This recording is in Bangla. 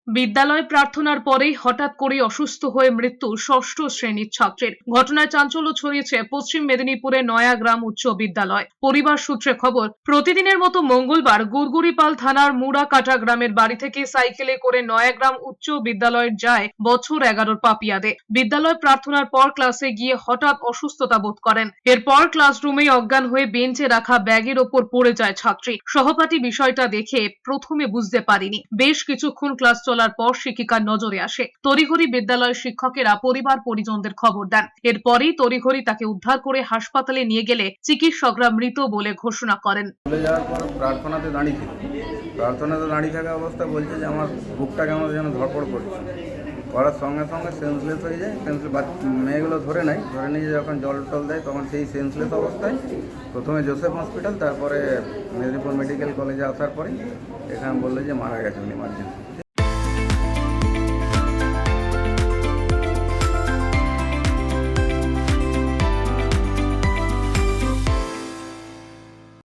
বিদ্যালয় প্রার্থনার পরেই হঠাৎ করে অসুস্থ হয়ে মৃত্যু ষষ্ঠ শ্রেণীর ছাত্রের। ঘটনায় চাঞ্চল্য ছড়িয়েছে পশ্চিম মেদিনীপুরের নয়াগ্রাম উচ্চ বিদ্যালয়। পরিবার সূত্রে খবর, প্রতিদিনের মতো মঙ্গলবার গুড়গুড়িপাল থানার মুড়াকাটা গ্রামের বাড়ি থেকে সাইকেলে করে নয়াগ্রাম উচ্চ বিদ্যালয়ে যায় বছর 11-র পাপিয়া দে। বিদ্যালয় প্রার্থনার পর ক্লাসে গিয়ে হঠাৎ অসুস্থতা বোধ করেন। এরপর ক্লাসরুমেই অজ্ঞান হয়ে বেঞ্চে রাখা ব্যাগের ওপর পড়ে যায় ছাত্রী। সহপাঠী বিষয়টা দেখে প্রথমে বুঝতে পারেনি। বেশ কিছুক্ষণ ক্লাস চলার পর শিক্ষিকার নজরে আসে। তড়িঘড়ি বিদ্যালয়ের শিক্ষকেরা পরিবার পরিজনদের খবর দেন। এরপরেই তড়িঘড়ি তাকে উদ্ধার করে হাসপাতালে নিয়ে গেলে চিকিৎসকরা মৃত বলে ঘোষণা করেন। চলে যাওয়ার পর প্রার্থনাতে দাঁড়িয়ে থাকা অবস্থা বলছে যে আমার বুকটা কেমন যেন ধরপড় করছে। করার সঙ্গে সঙ্গে সেন্সলেস হয়ে যায়। মেয়েগুলো ধরে নিয়ে যখন জল টল দেয় তখন সেই সেন্সলেস অবস্থায় প্রথমে জোসেফ হসপিটাল, তারপরে মেদিনীপুর মেডিকেল কলেজে আসার পরে এখানে বললো যে মারা গেছে উনি ইমার্জেন্সি।